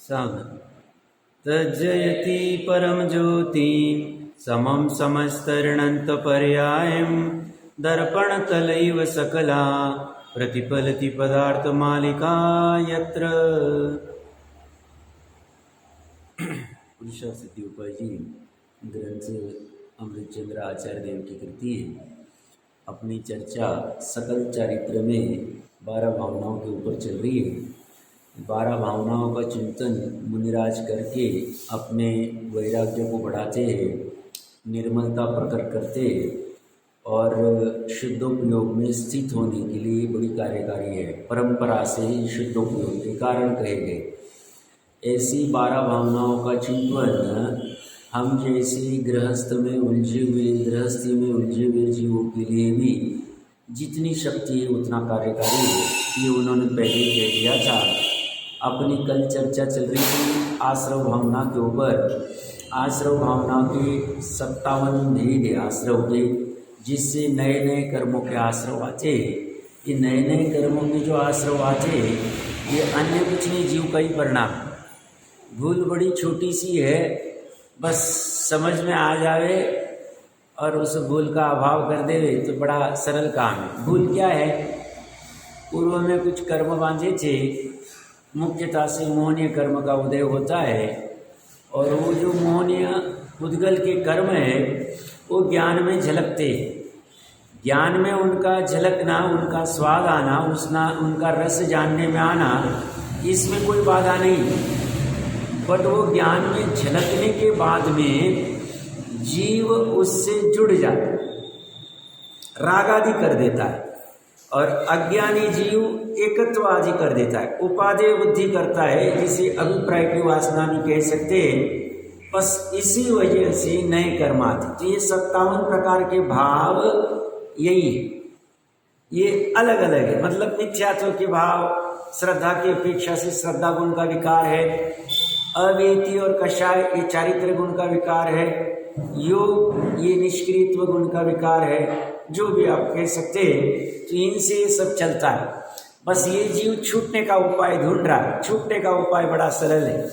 सागर तज्जयति परम ज्योति समं समस्तर्णन्तपर्यायं दर्पणतलैव सकला प्रतिफलति पदार्थमालिका यत्र। पुरुषा सिद्धि उपाय जी ग्रंथ अमृतचंद्र आचार्य देव की कृति है। अपनी चर्चा सकल चरित्र में 12 भावनाओं के ऊपर चल रही है। 12 भावनाओं का चिंतन मुनिराज करके अपने वैराग्य को बढ़ाते हैं, निर्मलता प्रकट करते हैं और शुद्धोपयोग में स्थित होने के लिए बड़ी कार्यकारी है। परंपरा से ही शुद्धोपयोग के कारण कहे गए। ऐसी 12 भावनाओं का चिंतन हम जैसे गृहस्थ में उलझे हुए गृहस्थी में उलझे हुए जीवों के लिए भी जितनी शक्ति है उतना कार्यकारी है। ये उन्होंने पहले कह दिया था। अपनी कल चर्चा चल रही थी आश्रव भावना के ऊपर। आश्रव भावना के 57 भेद है आश्रव के, जिससे नए नए कर्मों के आश्रव आते। ये नए नए कर्मों के जो आश्रव आते ये अन्य कुछ नहीं, जीव का ही परिणाम। भूल बड़ी छोटी सी है, बस समझ में आ जावे और उस भूल का अभाव कर देवे तो बड़ा सरल काम है। भूल क्या है? पूर्व में कुछ कर्म बांधे थे, मुख्यतः से मोहनीय कर्म का उदय होता है और वो जो मोहनीय उद्गल के कर्म है वो ज्ञान में झलकते। ज्ञान में उनका झलकना, उनका स्वाद आना, उनका रस जानने में आना, इसमें कोई बाधा नहीं। बट वो ज्ञान में झलकने के बाद में जीव उससे जुड़ जाता है, राग आदि कर देता है और अज्ञानी जीव एकत्व आदि कर देता है, उपादेय बुद्धि करता है, जिसे अभिप्राय की वासना भी कह सकते हैं। बस इसी वजह से नए कर्म आते। तो ये 57 प्रकार के भाव यही है। ये अलग अलग है, मतलब मिथ्यात्व के भाव श्रद्धा की अपेक्षा से श्रद्धा गुण का विकार है। अवेति और कषाय ये चारित्र गुण का विकार है। योग ये निष्क्रियत्व गुण का विकार है। जो भी आप कह सकते हैं, तो इनसे ये सब चलता है। बस ये जीव छूटने का उपाय ढूंढ रहा है। छूटने का उपाय बड़ा सरल है।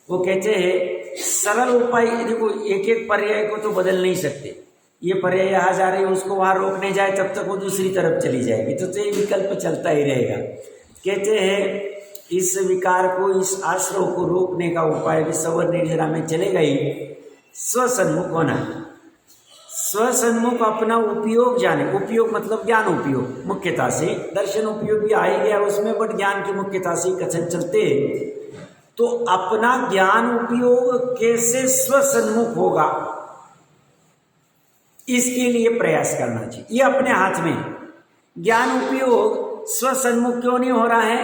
वो कहते हैं सरल उपाय, देखो एक एक पर्याय को तो बदल नहीं सकते। ये पर्याय यहाँ जा रही है, उसको वहाँ रोकने जाए तब तक वो दूसरी तरफ चली जाएगी, तो ये विकल्प चलता ही रहेगा। कहते हैं इस विकार को, इस आश्रव को रोकने का उपाय भी सवर निर्जरा में चलेगा ही स्वसन्मुख होना। स्वसन्मुख अपना उपयोग जाने। उपयोग मतलब ज्ञान उपयोग, मुख्यता से दर्शन उपयोग भी आ ही गया उसमें, बट ज्ञान की मुख्यता से कथन चलते। तो अपना ज्ञान उपयोग कैसे स्वसन्मुख होगा, इसके लिए प्रयास करना चाहिए। ये अपने हाथ में। ज्ञान उपयोग स्वसन्मुख क्यों नहीं हो रहा है?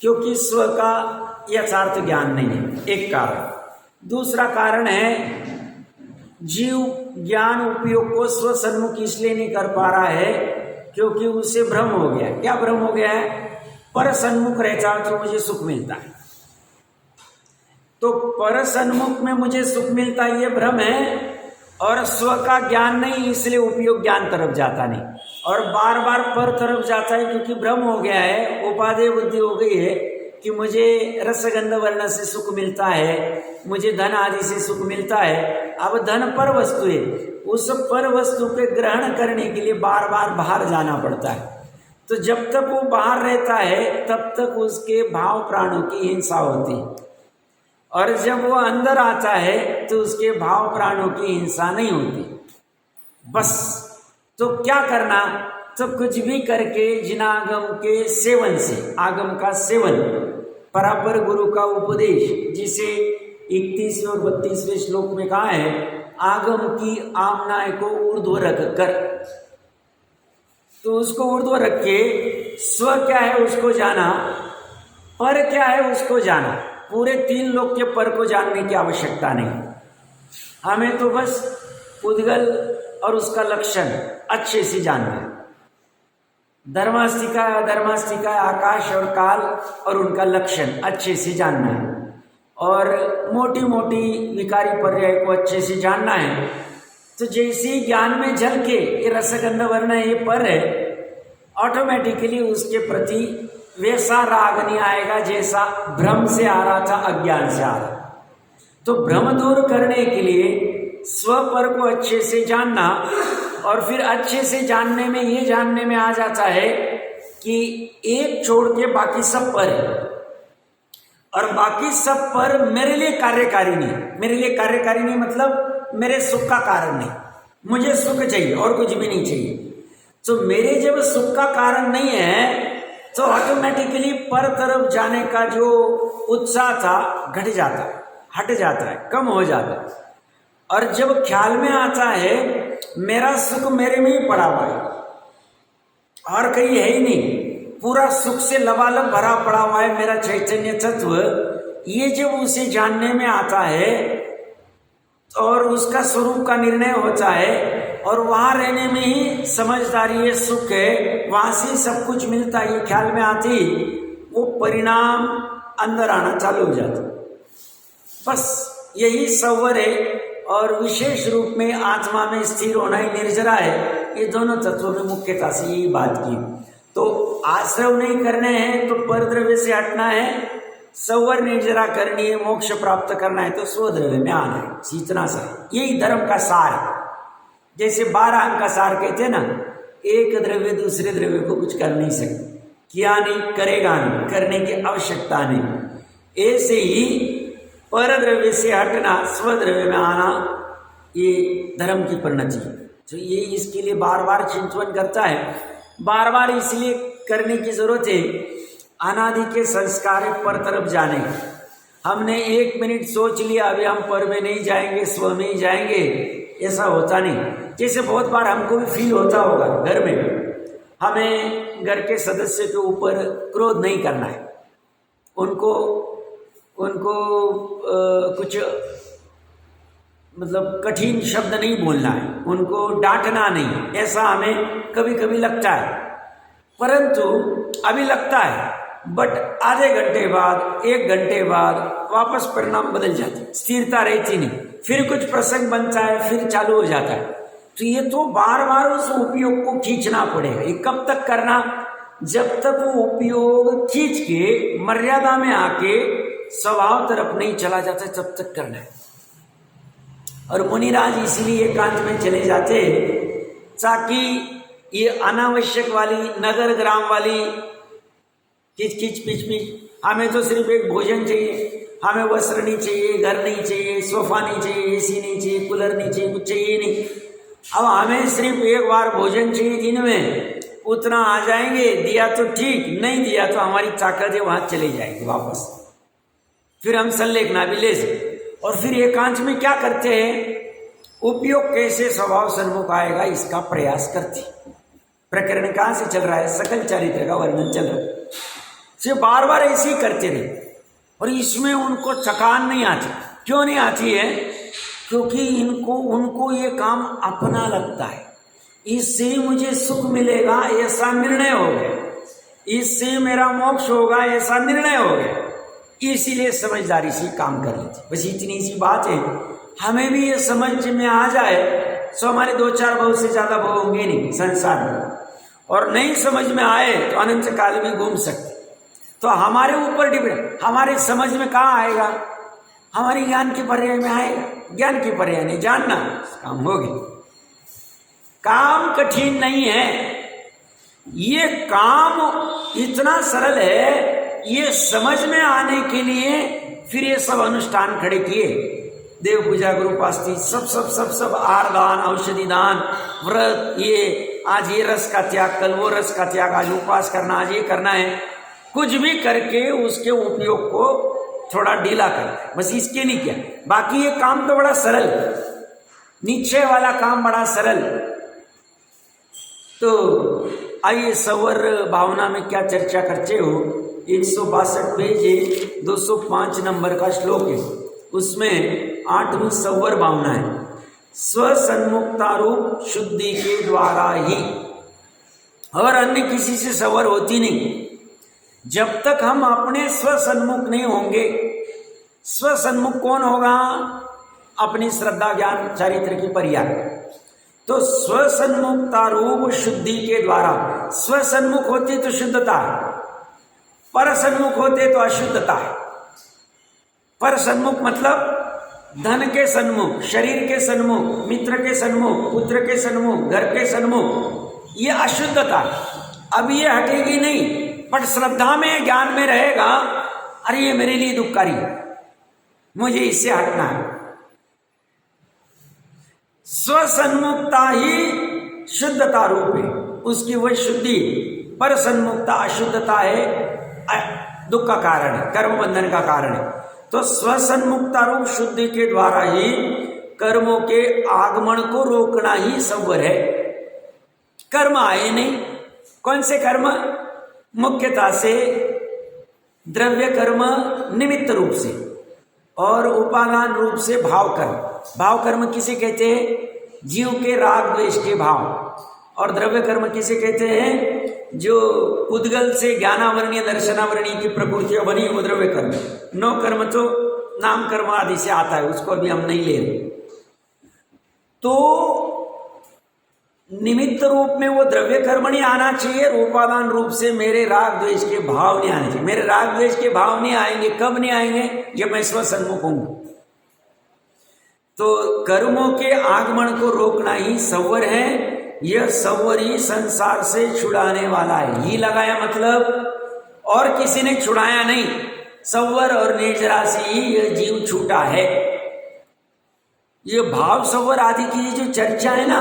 क्योंकि स्व का यथार्थ ज्ञान नहीं है, एक कारण। दूसरा कारण है जीव ज्ञान उपयोग को स्वसन्मुख इसलिए नहीं कर पा रहा है क्योंकि उसे भ्रम हो गया है। क्या भ्रम हो गया है? पर सन्मुख रहता तो मुझे सुख मिलता है, तो पर सन्मुख में मुझे सुख मिलता है, ये भ्रम है। और स्व का ज्ञान नहीं, इसलिए उपयोग ज्ञान तरफ जाता नहीं और बार बार पर तरफ जाता है, क्योंकि भ्रम हो गया है, उपादेय बुद्धि हो गई है कि मुझे रसगंध वर्ण से सुख मिलता है, मुझे धन आदि से सुख मिलता है। अब धन पर वस्तु है, उस पर वस्तु के ग्रहण करने के लिए बार बार बाहर जाना पड़ता है। तो जब तक वो बाहर रहता है तब तक उसके भाव प्राणों की हिंसा होती है, और जब वो अंदर आता है तो उसके भाव प्राणों की हिंसा नहीं होती। बस तो क्या करना? तो कुछ भी करके जिनागम के सेवन से, आगम का सेवन, परापर गुरु का उपदेश, जिसे 31वें और 32वें श्लोक में कहा है, आगम की आमनाय को ऊर्ध्व रख कर, तो उसको ऊर्ध्व रख के स्व क्या है उसको जाना, पर क्या है उसको जाना। पूरे 3 लोक के पर को जानने की आवश्यकता नहीं, हमें तो बस उद्गल और उसका लक्षण अच्छे से जानना है। धर्मास्तिका, अधर्मास्तिका, आकाश और काल और उनका लक्षण अच्छे से जानना है, और मोटी मोटी विकारी पर्याय को अच्छे से जानना है। तो जैसे ही ज्ञान में झलके ये रसगंध वर्ण है, ये पर है, ऑटोमेटिकली उसके प्रति वैसा राग नहीं आएगा जैसा भ्रम से आ रहा था, अज्ञान से आ रहा। तो भ्रम दूर करने के लिए स्व पर को अच्छे से जानना, और फिर अच्छे से जानने में ये जानने में आ जाता है कि एक छोड़ के बाकी सब पर है, और बाकी सब पर मेरे लिए कार्यकारी नहीं। मेरे लिए कार्यकारी नहीं मतलब मेरे सुख का कारण नहीं, मुझे सुख चाहिए और कुछ भी नहीं चाहिए। तो मेरे जब सुख का कारण नहीं है तो ऑटोमेटिकली पर तरफ जाने का जो उत्साह था घट जाता है, हट जाता है, कम हो जाता है। और जब ख्याल में आता है मेरा सुख मेरे में ही पड़ा हुआ है और कहीं है ही नहीं, पूरा सुख से लबालब भरा पड़ा हुआ है मेरा चैतन्य तत्व, ये जब उसे जानने में आता है और उसका स्वरूप का निर्णय होता है और वहां रहने में ही समझदारी है, सुख है, वहां से सब कुछ मिलता है, ये ख्याल में आती वो परिणाम अंदर आना चालू हो जाता। बस यही सवर है, और विशेष रूप में आत्मा में स्थिर होना ही निर्जरा है। ये दोनों तत्वों में मुख्यता से यही बात की। तो आश्रय नहीं करने हैं तो परद्रव्य से हटना है, सवर निर्जरा करनी है, मोक्ष प्राप्त करना है तो स्वद्रव्य में आना है, सीतना सा। यही धर्म का सार है। जैसे 12 अंक का सार कहते हैं ना, एक द्रव्य दूसरे द्रव्य को कुछ कर नहीं सकते, किया नहीं, करेगा नहीं, करने की आवश्यकता नहीं। ऐसे ही पर द्रव्य से हटना, स्वद्रव्य में आना, ये धर्म की परिणति है। तो ये इसके लिए बार बार चिंतन करता है, बार बार इसलिए करने की जरूरत है। अनादि के संस्कार पर तरफ जाने, हमने 1 मिनट सोच लिया अभी हम पर में नहीं जाएंगे, स्व में ही जाएंगे, ऐसा होता नहीं। जैसे बहुत बार हमको भी फील होता होगा, घर में हमें घर के सदस्य के ऊपर क्रोध नहीं करना है, उनको कुछ मतलब कठिन शब्द नहीं बोलना है, उनको डांटना नहीं, ऐसा हमें कभी कभी लगता है। परंतु अभी लगता है, बट आधे घंटे बाद, 1 घंटे बाद वापस परिणाम बदल जाते, स्थिरता रहती नहीं, फिर कुछ प्रसंग बनता है, फिर चालू हो जाता है। तो ये तो बार बार उस उपयोग को खींचना पड़ेगा। ये कब तक करना? जब तक वो उपयोग खींच के मर्यादा में आके स्वभाव तरफ नहीं चला जाता, तब तक करना है। और मुनिराज इसीलिए एकांत में चले जाते ताकि ये अनावश्यक वाली नगर ग्राम वाली किच किच पिच पिच, हमें तो सिर्फ एक भोजन चाहिए, हमें वस्त्र नहीं चाहिए, घर नहीं चाहिए, सोफा नहीं चाहिए, एसी नहीं चाहिए, कूलर नहीं चाहिए, कुछ चाहिए नहीं। अब हमें सिर्फ एक बार भोजन चाहिए दिन में, उतना आ जाएंगे, दिया तो ठीक, नहीं दिया तो हमारी ताकत है वहां चले जाएंगे वापस, फिर हम संलेखना भी ले सकते। और फिर एकांत में क्या करते हैं, उपयोग कैसे स्वभाव सन्मुख आएगा इसका प्रयास करते। प्रकरण कहां से चल रहा है? सकल चारित्र का वर्णन चल रहा है, सिर्फ बार बार ऐसे ही करते रहे। और इसमें उनको थकान नहीं आती। क्यों नहीं आती है? क्योंकि उनको ये काम अपना लगता है, इससे मुझे सुख मिलेगा ऐसा निर्णय हो गया, इससे मेरा मोक्ष होगा ऐसा निर्णय हो गया, इसीलिए समझदारी से काम कर लेते। बस इतनी सी बात है। हमें भी ये समझ में आ जाए तो हमारे 2-4 भाव से ज्यादा भाव होंगे नहीं संसार में, और नहीं समझ में आए तो अनंत काल में घूम सकते। तो हमारे ऊपर डिपेंड, हमारे समझ में कहाँ आएगा? हमारी ज्ञान के पर्याय में आएगा। ज्ञान के पर्याय नहीं जानना, काम हो गया। काम कठिन नहीं है, ये काम इतना सरल है। ये समझ में आने के लिए फिर ये सब अनुष्ठान खड़े किए, देव पूजा, गुरुपास्ती, सब सब सब सब आहार दान, औषधि दान, व्रत, ये आज ये रस का त्याग, कल वो रस का त्याग, आज उपवास करना, आज ये करना है, कुछ भी करके उसके उपयोग को थोड़ा ढीला कर, बस इसके नहीं किया। बाकी ये काम तो बड़ा सरल, निश्चय वाला काम बड़ा सरल। तो आइए सवर भावना में क्या चर्चा करते हो। 162 पेज है, 205 नंबर का श्लोक है, उसमें 8वीं सवर भावना है। स्वसन्मुक्ता रूप शुद्धि के द्वारा ही, और अन्य किसी से सवर होती नहीं। जब तक हम अपने स्वसन्मुख नहीं होंगे, स्वसन्मुख कौन होगा? अपनी श्रद्धा ज्ञान चारित्र की पर्याय। तो स्वसन्मुक्ता रूप शुद्धि के द्वारा, स्वसन्मुख होती तो शुद्धता, पर सन्मुख होते तो अशुद्धता है। पर सन्मुख मतलब धन के सन्मुख, शरीर के सन्मुख, मित्र के सन्मुख, पुत्र के सन्मुख, घर के सन्मुख, ये अशुद्धता। अब ये हटेगी नहीं, पर श्रद्धा में, ज्ञान में रहेगा, अरे ये मेरे लिए दुखकारी, मुझे इससे हटना है। स्वसन्मुखता ही शुद्धता रूप है, उसकी वह शुद्धि। पर सन्मुखता अशुद्धता है, दुख का कारण है, कर्म बंधन का कारण है। तो स्वसन्मुखता रूप शुद्धि के द्वारा ही कर्मों के आगमन को रोकना ही संवर है। कर्म आए नहीं, कौन से कर्म? मुख्यतः से द्रव्य कर्म निमित्त रूप से, और उपादान रूप से भाव कर्म। भाव कर्म किसे कहते हैं? जीव के राग द्वेष के भाव। और द्रव्य कर्म किसे कहते हैं? जो उद्गल से ज्ञानावरणीय दर्शनावरणीय की प्रकृतियां बनी, वो द्रव्य कर्म। नौ कर्म तो नाम कर्म आदि से आता है, उसको अभी हम नहीं ले रहे। तो निमित्त रूप में वो द्रव्य कर्म नहीं आना चाहिए, उपादान रूप से मेरे राग द्वेष के भाव नहीं आने चाहिए। मेरे राग द्वेष के भाव नहीं आएंगे, कब नहीं आएंगे? जब मैं स्वसन्मुख हूं। तो कर्मों के आगमन को रोकना ही संवर है। यह संवर ही संसार से छुड़ाने वाला है। ही लगाया मतलब, और किसी ने छुड़ाया नहीं। संवर और निर्जरा से ही यह जीव छूटा है। ये भाव संवर आदि की जो चर्चा है ना,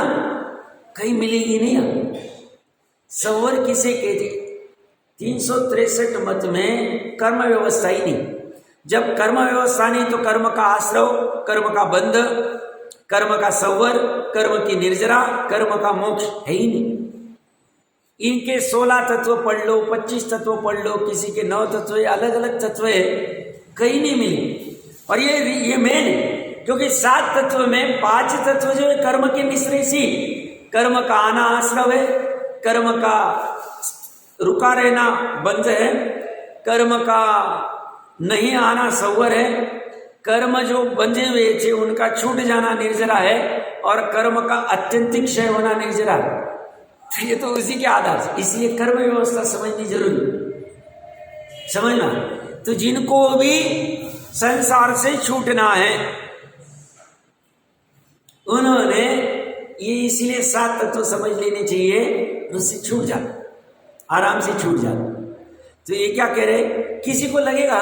कहीं मिलेगी नहीं। संवर किसे कहते? 363 मत में कर्म व्यवस्था ही नहीं। जब कर्म व्यवस्था नहीं तो कर्म का आश्रव, कर्म का बंध, कर्म का संवर, कर्म की निर्जरा, कर्म का मोक्ष है ही नहीं। इनके 16 तत्व पढ़ लो, 25 तत्व पढ़ लो, किसी के 9 तत्व, अलग अलग तत्व है, कहीं नहीं मिले। और ये मेन है, क्योंकि 7 तत्व में 5 तत्व जो है कर्म के मिश्र सी। कर्म का आना आश्रव है, कर्म का रुका रहना बंध है, कर्म का नहीं आना संवर है, कर्म जो बंधे हुए थे उनका छूट जाना निर्जरा है, और कर्म का अत्यंतिक क्षय होना निर्जरा है। तो ये तो उसी के आधार से, इसलिए कर्म व्यवस्था समझनी जरूरी, समझना। तो जिनको भी संसार से छूटना है, उन्होंने ये इसलिए 7 तत्व समझ लेने चाहिए, उससे छूट जाता, आराम से छूट जाता। तो ये क्या कह रहे? किसी को लगेगा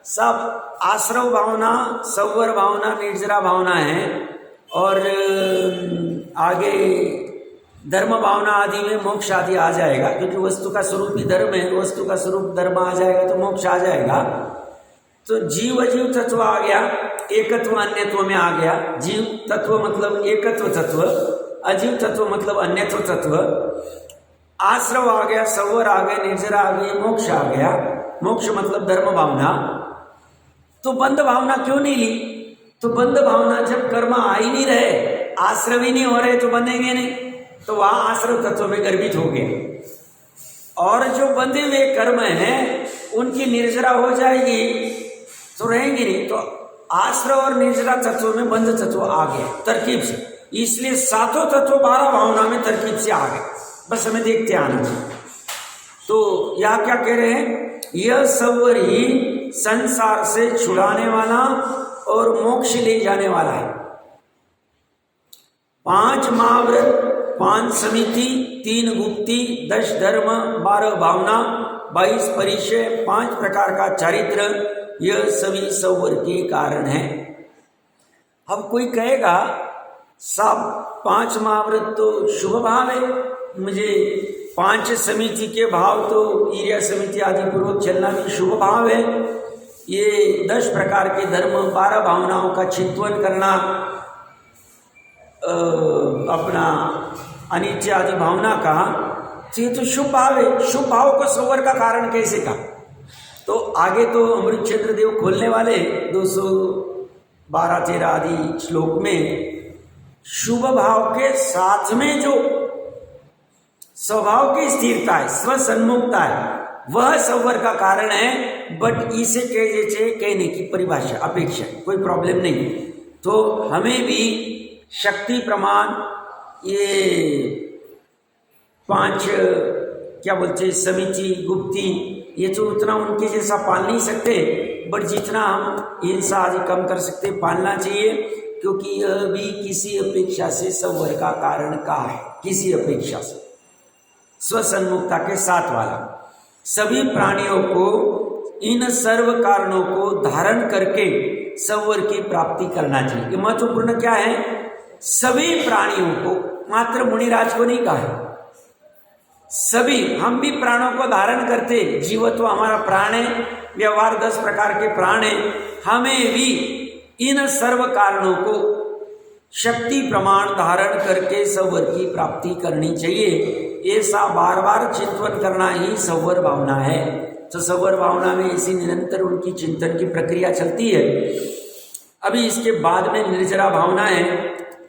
सब आश्रव भावना, संवर भावना, निर्जरा भावना है, और आगे धर्म भावना आदि में मोक्ष आदि आ जाएगा, क्योंकि वस्तु का स्वरूप ही धर्म है, वस्तु का स्वरूप धर्म आ जाएगा तो मोक्ष आ जाएगा। तो जीव अजीव तत्व आ गया, एकत्व अन्यत्व में आ गया। जीव तत्व मतलब एकत्व तत्व, अजीव तत्व मतलब अन्यत्व तत्व। आश्रव आ गया, संवर आ गए, निर्जरा आ गई, मोक्ष आ गया। मोक्ष मतलब धर्म भावना। तो बंध भावना क्यों नहीं ली? तो बंध भावना जब कर्म आ ही नहीं रहे, आश्रव ही नहीं हो रहे, तो बंधेंगे नहीं, तो वहां आश्रव तत्व में गर्भित हो गए। और जो बंधे हुए कर्म हैं उनकी निर्जरा हो जाएगी तो रहेंगे नहीं। तो आश्रव और निर्जरा तत्व में बंध तत्व आ गए तरकीब से, इसलिए 7 तत्व 12 भावना में तरकीब से आ गए। बस हमें देखते आना चाहिए। तो यह क्या कह रहे हैं? यह संवर ही संसार से छुड़ाने वाला और मोक्ष ले जाने वाला है। 5 महाव्रत, 5 समिति, 3 गुप्ति, 10 धर्म, 12 भावना, 22 परिचय, 5 प्रकार का चारित्र, यह सभी संवर के कारण है। अब कोई कहेगा सब 5 महाव्रत तो शुभ भाव है, मुझे 5 समिति के भाव तो ईर्या समिति आदि पूर्वक चलना भी शुभ भाव है। ये 10 प्रकार के धर्म, 12 भावनाओं का चिंतन करना, अपना अनित्य आदि भावना का, तो ये तो शुभ भाव है। शुभ भाव को संवर का कारण कैसे कहा? तो आगे तो अमृत क्षेत्र देव खोलने वाले 212-13 आदि श्लोक में शुभ भाव के साथ में जो स्वभाव की स्थिरता है, स्वसन्मुखता है, वह संवर का कारण है। बट इसे कहने की परिभाषा, अपेक्षा, कोई प्रॉब्लम नहीं। तो हमें भी शक्ति प्रमाण, ये 5 क्या बोलते हैं, समिति, गुप्ति, ये तो उतना उनके जैसा पाल नहीं सकते, बट जितना हम हिंसा आदि कम कर सकते पालना चाहिए, क्योंकि यह भी किसी अपेक्षा से संवर का कारण का है, किसी अपेक्षा से स्वसन्मुखता के साथ वाला। सभी प्राणियों को इन सर्व कारणों को धारण करके संवर की प्राप्ति करना चाहिए। ये महत्वपूर्ण क्या है? सभी प्राणियों को, मात्र मुनिराज को नहीं कहा है, सभी। हम भी प्राणों को धारण करते, जीवत्व हमारा प्राण है, व्यवहार 10 प्रकार के प्राण है, हमें भी इन सर्व कारणों को शक्ति प्रमाण धारण करके संवर की प्राप्ति करनी चाहिए। ऐसा बार बार चिंतन करना ही संवर भावना है। तो संवर भावना में इसी निरंतर उनकी चिंतन की प्रक्रिया चलती है। अभी इसके बाद में निर्जरा भावना है।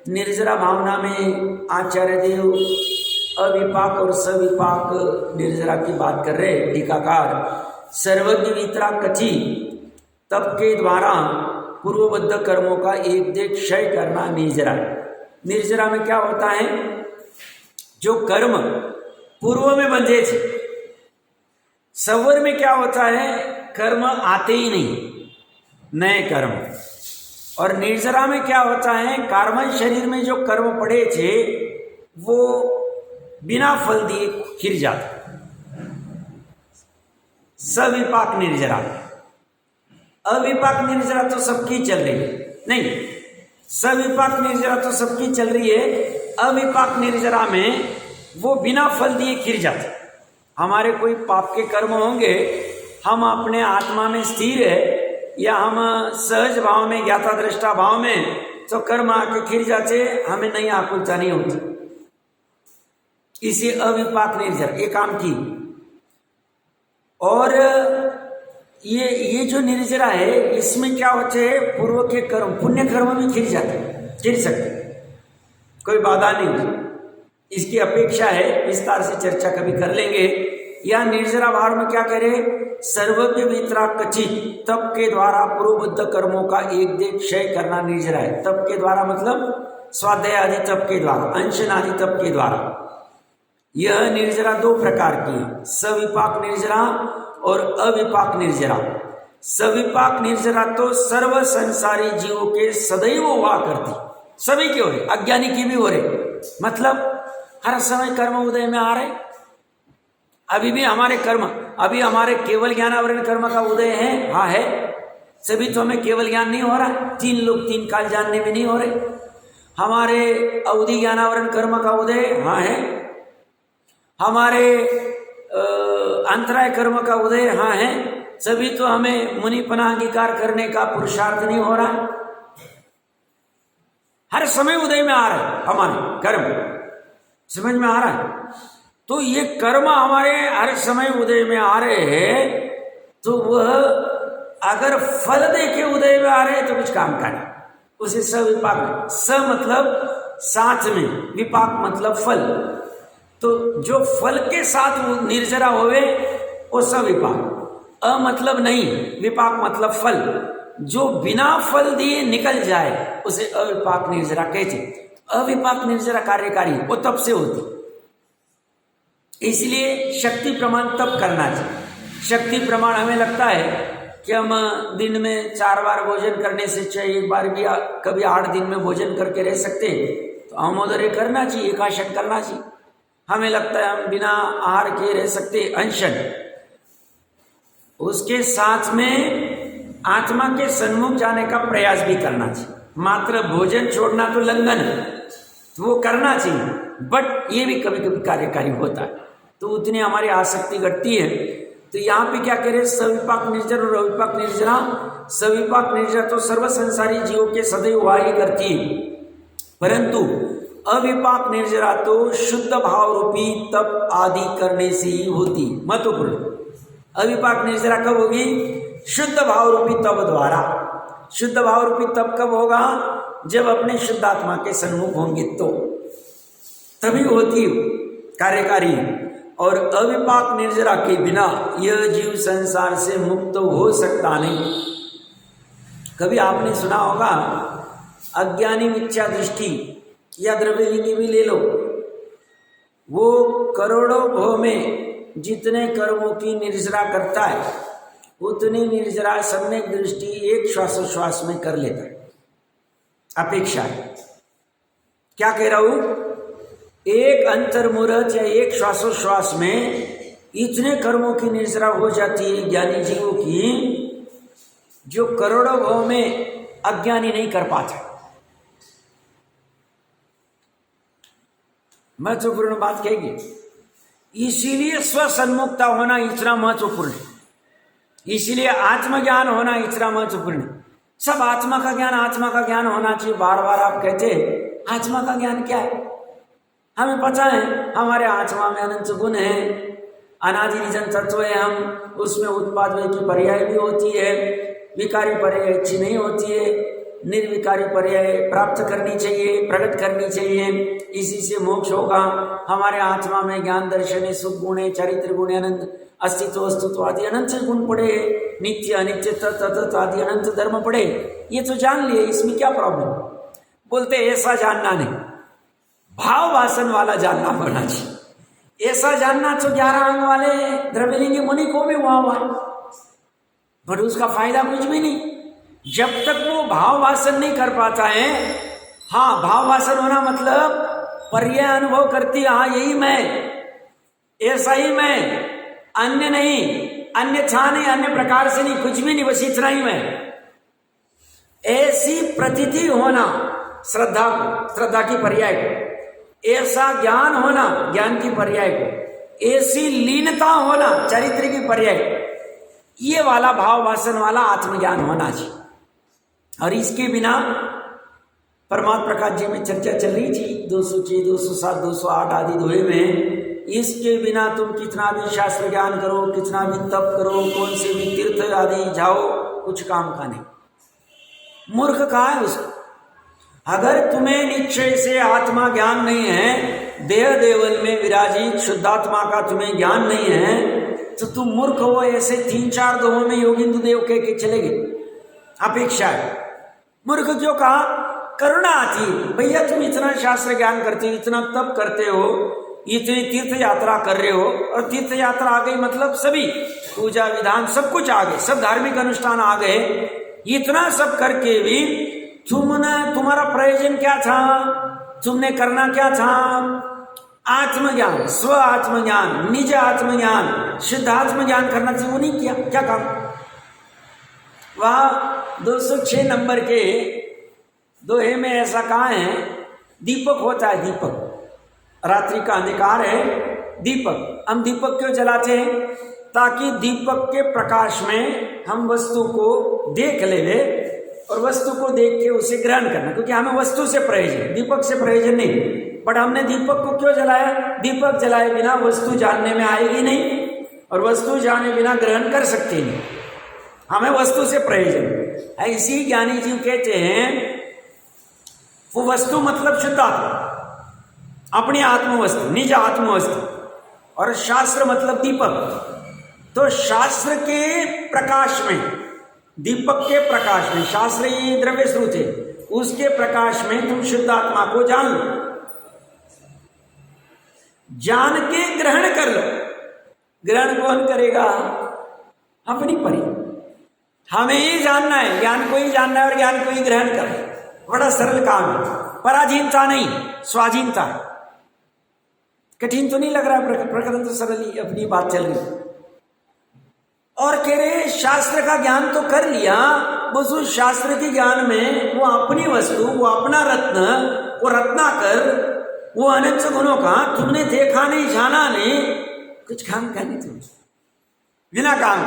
निर्जरा भावना में आचार्य देव अविपाक और सविपाक निर्जरा की बात कर रहे हैं। टीकाकार सर्वज्ञ वितरा कथि तप के द्वारा पूर्वबद्ध कर्मों का एक देख क्षय करना निर्जरा है। निर्जरा में क्या होता है? जो कर्म पूर्व में बंधे थे, संवर में क्या होता है? कर्म आते ही नहीं, नए कर्म। और निर्जरा में क्या होता है? कार्बन शरीर में जो कर्म पड़े थे वो बिना फल दिए खिर जाते। सविपाक निर्जरा। अविपाक निर्जरा तो सबकी चल रही है, नहीं, सविपाक निर्जरा तो सबकी चल रही है। अविपाक निर्जरा में वो बिना फल दिए खिर जाते। हमारे कोई पाप के कर्म होंगे, हम अपने आत्मा में स्थिर है या हम सहज भाव में, ज्ञाता दृष्टा भाव में, तो कर्म आके खिर जाते, हमें नई आकुलता नहीं होती। इसे अविपाक निर्जरा ये काम की। और ये जो निर्जरा है, इसमें क्या होते हैं? पूर्व के कर्म, पुण्य कर्म भी खिर जाते, खिर सकते, कोई बाधा नहीं। इसकी अपेक्षा है, विस्तार से चर्चा कभी कर लेंगे। या निर्जरा भाव में क्या कह रहे? सर्वज्ञ वितरा कचित तप के द्वारा पूर्वबद्ध कर्मों का एक देख क्षय करना निर्जरा है। तप के द्वारा मतलब स्वाध्याय आदि तप के द्वारा, अंशन आदि तप के द्वारा। यह निर्जरा 2 प्रकार की है, सविपाक निर्जरा और अविपाक निर्जरा। सविपाक निर्जरा तो सर्व संसारी जीवों के सदैव हुआ करती, सभी के हो रहे, अज्ञानी की भी हो रहे। मतलब हर समय कर्म उदय में आ रहे। अभी भी हमारे कर्म, अभी हमारे केवल ज्ञानावरण कर्म का उदय है, हाँ है। सभी तो हमें केवल ज्ञान नहीं हो रहा, 3 लोग 3 काल जानने में नहीं हो रहे। हमारे अवधि ज्ञानावरण कर्म का उदय, हाँ है। हमारे अंतराय कर्म का उदय, हाँ है। सभी तो हमें मुनिपना अंगीकार करने का पुरुषार्थ नहीं हो रहा। हर समय उदय में आ रहा है हमारे कर्म, समझ में आ रहा है? तो ये कर्म हमारे हर समय उदय में आ रहे हैं, तो वह अगर फल दे के उदय में आ रहे हैं तो कुछ काम का नहीं, उसे सविपाक। स मतलब साथ में, विपाक मतलब फल। तो जो फल के साथ निर्जरा होवे वो सविपाक। अ मतलब नहीं, विपाक मतलब फल। जो बिना फल दिए निकल जाए उसे अविपाक निर्जरा कहते। अविपाक निर्जरा कार्यकारी, वो तप से होती। इसलिए शक्ति प्रमाण तप करना चाहिए। शक्ति प्रमाण हमें लगता है कि हम दिन में 4 बार भोजन करने से चाहे 1 बार भी, कभी 8 दिन में भोजन करके रह सकते हैं, तो हम उधर करना चाहिए, एकाशन करना चाहिए। हमें लगता है हम बिना आहार के रह सकते, अंशन। उसके साथ में आत्मा के सन्मुख जाने का प्रयास भी करना चाहिए। मात्र भोजन छोड़ना तो लंघन है, तो वो करना चाहिए, बट ये भी कभी कभी कार्यकारी होता है, तो उतनी हमारी आसक्ति घटती है। तो यहाँ पे क्या कह रहे हैं? सविपाक निर्जरा और अविपाक निर्जरा। सविपाक निर्जरा तो सर्व संसारी जीवों के सदैव वाही करती है, परंतु अविपाक निर्जरा तो शुद्ध भाव रूपी तप आदि करने से ही होती। महत्वपूर्ण, अविपाक निर्जरा कब होगी? शुद्ध भाव रूपी तप द्वारा। शुद्ध भाव रूपी तप कब होगा? जब अपने शुद्ध आत्मा के सन्मुख होंगे तो तभी होती कार्यकारी। और अविपाक निर्जरा के बिना यह जीव संसार से मुक्त हो सकता नहीं। कभी आपने सुना होगा, अज्ञानी मिथ्या दृष्टि या द्रव्यलिंगी भी ले लो, वो करोड़ों भव में जितने कर्मों की निर्जरा करता है उतनी निर्जरा सम्यक दृष्टि एक श्वासोश्वास में कर लेता है। अपेक्षा है, क्या कह रहा हूं, एक अंतर्मुहूर्त या एक श्वासोश्वास में इतने कर्मों की निर्जरा हो जाती है ज्ञानी जीवों की, जो करोड़ों भाव में अज्ञानी नहीं कर पाता। महत्वपूर्ण बात कहेगी, इसीलिए स्वसन्मुखता होना इतना महत्वपूर्ण है, इसीलिए आत्मज्ञान होना इतना महत्वपूर्ण है। सब आत्मा का ज्ञान होना चाहिए। बार बार आप कहते हैं आत्मा का ज्ञान क्या है? हमें पता है हमारे आत्मा में अनंत गुण है, अनादि निजन तत्व है, हम उसमें उत्पाद की पर्याय भी होती है, विकारी पर्याय अच्छी नहीं होती है, निर्विकारी पर्याय प्राप्त करनी चाहिए, प्रकट करनी चाहिए, इसी से मोक्ष होगा। हमारे आत्मा में ज्ञान दर्शन है, सुख गुण है, चरित्र गुण है, अनंत अस्तित्व वस्तुत्व आदि अनंत से गुण पड़े, नित्य अनित्य तत्व आदि अनंत धर्म पड़े, ये तो जान लिए, इसमें क्या प्रॉब्लम? बोलते ऐसा जानना नहीं, भाव वासन वाला जानना पड़ना चाहिए। ऐसा जानना तो 11 अंग वाले द्रव्यलिंगी मुनि को भी हुआ हुआ, पर उसका फायदा कुछ भी नहीं जब तक वो भाव वासन नहीं कर पाता है। हाँ, भाव वासन होना मतलब पर्याय अनुभव करती, हाँ यही मैं, ऐसा ही मैं, अन्य नहीं, अन्य छा नहीं, अन्य प्रकार से नहीं, कुछ भी नहीं, बस इतना ही मैं, ऐसी प्रतीति होना श्रद्धा को, श्रद्धा की पर्याय को, ऐसा ज्ञान होना ज्ञान की पर्याय को, ऐसी लीनता होना चरित्र की पर्याय, ये वाला भाव वासन वाला आत्मज्ञान होना चाहिए। और इसके बिना परमात्मा प्रकाश जी में चर्चा चल रही थी 206, 207, 208 आदि दोहे में, इसके बिना तुम कितना भी शास्त्र ज्ञान करो, कितना भी तप करो, कौन से भी तीर्थ आदि जाओ, कुछ काम का नहीं। मूर्ख कहा है उसको? अगर तुम्हें निश्चय से आत्मा ज्ञान नहीं है, देह देवल में विराजित शुद्धात्मा का तुम्हें ज्ञान नहीं है, तो तुम मूर्ख हो। ऐसे 3-4 दोहों में योगिंदु देव कह के चले गए। अपेक्षा है, मूर्ख क्यों कहा? करुणा आती, भैया तुम इतना शास्त्र ज्ञान करते हो, इतना तप करते हो, इतनी तीर्थ यात्रा कर रहे हो, और तीर्थ यात्रा आ गई मतलब सभी पूजा विधान सब कुछ आ गए, सब धार्मिक अनुष्ठान आ गए, इतना सब करके भी तुम्हारा प्रयोजन क्या था? तुमने करना क्या था? आत्मज्ञान, स्व आत्मज्ञान, निज आत्मज्ञान, शुद्ध आत्मज्ञान करना चाहिए, वो नहीं किया। क्या काम? वह 206 नंबर के दोहे में ऐसा कहा है, दीपक होता है, दीपक, रात्रि का अंधकार है, दीपक, हम दीपक क्यों जलाते हैं? ताकि दीपक के प्रकाश में हम वस्तु को देख ले और वस्तु को देख के उसे ग्रहण करना, क्योंकि हमें वस्तु से प्रयोजन, दीपक से प्रयोजन नहीं। बट हमने दीपक को क्यों जलाया? दीपक जलाए बिना वस्तु जानने में आएगी नहीं, और वस्तु जाने बिना ग्रहण कर सकती नहीं, हमें वस्तु से प्रयोजन। इसी ज्ञानी जीव कहते हैं वो वस्तु मतलब शुद्ध आत्मा, अपनी आत्मवस्तु, निज आत्मवस्तु, और शास्त्र मतलब दीपक। तो शास्त्र के प्रकाश में, दीपक के प्रकाश में, शास्त्र ये द्रव्य स्रोत है, उसके प्रकाश में तुम शुद्ध आत्मा को जान लो, जान के ग्रहण कर लो। ग्रहण कौन करेगा? अपनी परी। हमें ही जानना है, ज्ञान को ही जानना है और ज्ञान को ही ग्रहण करना है। बड़ा सरल काम है, पराधीनता नहीं, स्वाधीनता है। कठिन तो नहीं लग रहा है? प्रकरण तो सरल ही, अपनी बात चल रही। और कह रहे शास्त्र का ज्ञान तो कर लिया, बस उस शास्त्र के ज्ञान में वो अपनी वस्तु, वो अपना रत्न, वो रत्नाकर, वो अनंत गुणों का तुमने देखा नहीं, जाना नहीं, कुछ काम का नहीं, तुम बिना काम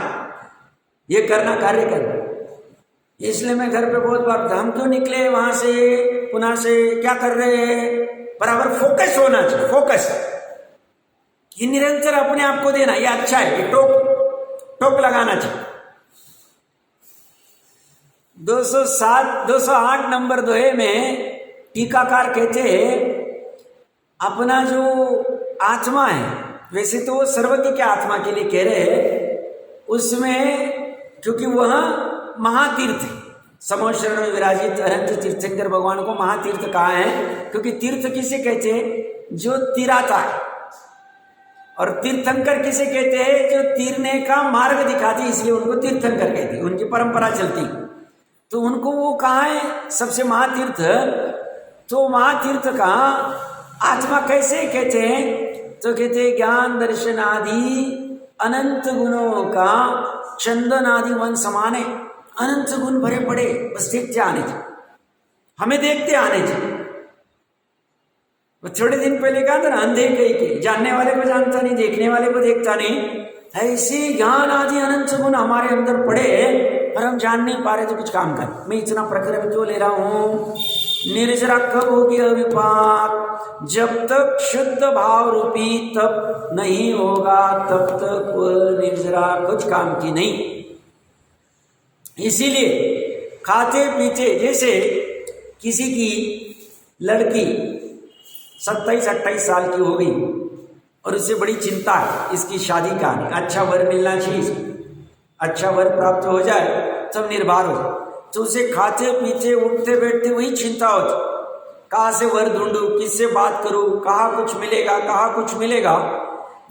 ये करना, कार्य करना। इसलिए मैं घर पे बहुत बार, हम क्यों निकले वहां से, पुनः से, क्या कर रहे हैं? बराबर फोकस होना चाहिए, फोकस। ये निरंतर अपने आप को देना, ये अच्छा है, ये टोक लगाना चाहिए। 208 नंबर दोहे में टीकाकार कहते हैं, अपना जो आत्मा है, वैसे तो वो सर्वज्ञ के आत्मा के लिए कह रहे हैं, उसमें क्योंकि वह महातीर्थ है, समोशरण में विराजित अनंत तीर्थंकर भगवान को महातीर्थ कहा है, क्योंकि तीर्थ किसे कहते हैं? जो तिराता है, और तीर्थंकर किसे कहते हैं? जो तीरने का मार्ग दिखाते, इसलिए उनको तीर्थंकर कहते हैं, उनकी परंपरा चलती। तो उनको वो कहाँ है सबसे महातीर्थ? तो महातीर्थ का आत्मा कैसे कहते हैं? तो कहते हैं ज्ञान दर्शन आदि अनंत गुणों का चंदन आदि वन समान है। अनंत गुण भरे पड़े, बस देखते आने थे, हमें देखते आने थे। थोड़े दिन पहले कहा था ना, अंधे कहीं के, जानने वाले को जानता नहीं, देखने वाले को देखता नहीं। ऐसे ज्ञान आदि अनंत गुण हमारे अंदर पड़े पर हम जान नहीं पा रहे, तो कुछ काम कर। मैं इतना प्रकरण क्यों ले रहा हूं? निर्जरा कब होगी अविपाक? जब तक शुद्ध भाव रूपी तप नहीं होगा तब तक निर्जरा कुछ काम की नहीं। इसीलिए खाते पीते, जैसे किसी की लड़की 27-28 साल की हो गई और उससे बड़ी चिंता है इसकी शादी का, अच्छा वर मिलना चाहिए, अच्छा वर प्राप्त हो जाए, सब निर्भर हो जाए, तो उसे खाते पीते उठते बैठते वही चिंता होती, कहाँ से वर ढूंढूं, किससे बात करूं, कहाँ कुछ मिलेगा, कहाँ कुछ मिलेगा।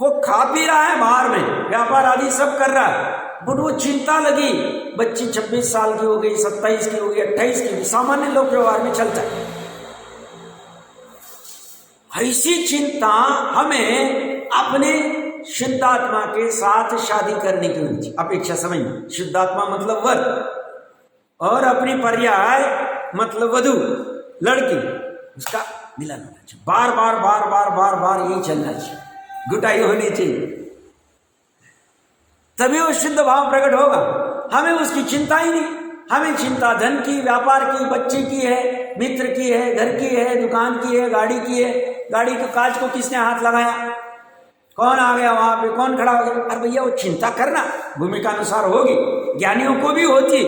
वो खा पी रहा है, बाहर में व्यापार आदि सब कर रहा है, बट वो चिंता लगी। बच्ची 26 साल की हो गई, 27 की हो गई, 28 की, सामान्य लोक व्यवहार में चलता है। ऐसी चिंता हमें अपने शुद्धात्मा के साथ शादी करने की होनी चाहिए। अपेक्षा समझना, शुद्धात्मा मतलब वर और अपनी पर्याय मतलब वधू, लड़की, उसका मिलन होना चाहिए। बार बार बार बार बार बार यही चलना चाहिए, गुटाई होनी चाहिए, तभी वो शुद्ध भाव प्रकट होगा। हमें उसकी चिंता ही नहीं, हमें चिंता धन की, व्यापार की, बच्चे की है, मित्र की है, घर की है, दुकान की है, गाड़ी की है। गाड़ी के कांच को किसने हाथ लगाया, कौन आ गया वहां पे, कौन खड़ा हो गया? अरे भैया वो चिंता करना भूमिका अनुसार होगी, ज्ञानियों को भी होती,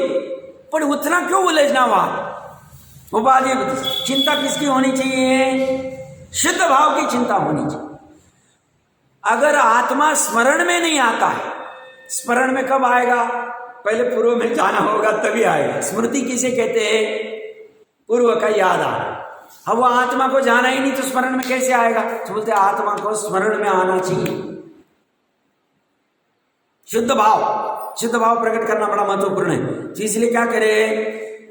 पर उतना क्यों उलझना वहां? उपाधि चिंता किसकी होनी चाहिए? शुद्ध भाव की चिंता होनी चाहिए। अगर आत्मा स्मरण में नहीं आता है, स्मरण में कब आएगा? पहले पूर्व में जाना होगा तभी आएगा। स्मृति किसे कहते हैं? पूर्व का याद आ। अब वो आत्मा को जाना ही नहीं तो स्मरण में कैसे आएगा? तो बोलते आत्मा को स्मरण में आना चाहिए। शुद्ध भाव प्रकट करना बड़ा महत्वपूर्ण है। तो इसलिए क्या करे?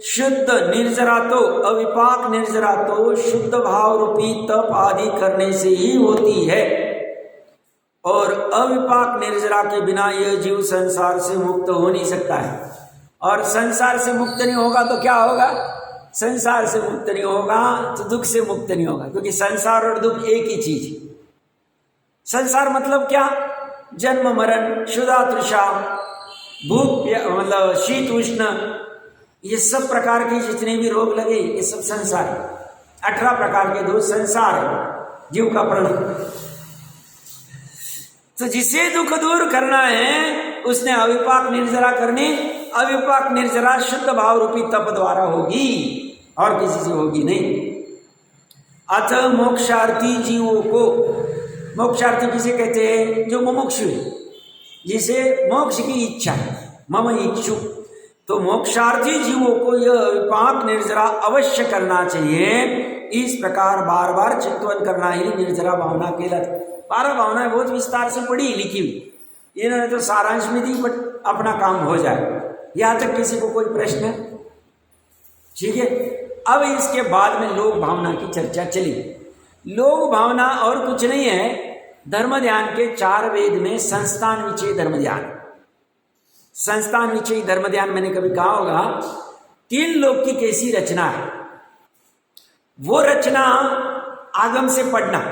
शुद्ध निर्जरा तो, अविपाक निर्जरा तो शुद्ध भाव रूपी तप आदि करने से ही होती है, और अविपाक निर्जरा के बिना यह जीव संसार से मुक्त हो नहीं सकता है। और संसार से मुक्त नहीं होगा तो क्या होगा? संसार से मुक्त नहीं होगा तो दुख से मुक्त नहीं होगा, क्योंकि संसार और दुख एक ही चीज है। संसार मतलब क्या? जन्म मरण, क्षुधा तृषा, भूख मतलब शीत उष्ण, ये सब प्रकार के जितने भी रोग लगे ये सब संसार है। 18 प्रकार के दोष संसार है, जीव का प्रणव। तो जिसे दुख दूर करना है उसने अविपाक निर्जरा करनी। अविपाक निर्जरा शुद्ध भाव रूपी तप द्वारा होगी और किसी से होगी नहीं। अतः मोक्षार्थी जीवों को, मोक्षार्थी किसे कहते हैं? जो मुमुक्षु है, जिसे मोक्ष की इच्छा है, मम इच्छु। तो मोक्षार्थी जीवों को यह अविपाक निर्जरा अवश्य करना चाहिए। इस प्रकार बार बार चिंतन करना ही निर्जरा भावना कहलाती। 12 भावनाएं बहुत विस्तार से पढ़ी लिखी हुई, इन्होंने तो सारांश में दी, बट अपना काम हो जाए। यहां तक किसी को कोई प्रश्न है? ठीक है। अब इसके बाद में लोक भावना की चर्चा चली। लोक भावना और कुछ नहीं है, धर्म ध्यान के 4 वेद में संस्थान विषय धर्म ध्यान। संस्थान विषय धर्म ध्यान मैंने कभी कहा होगा, 3 लोक की कैसी रचना है, वो रचना आगम से पढ़ना।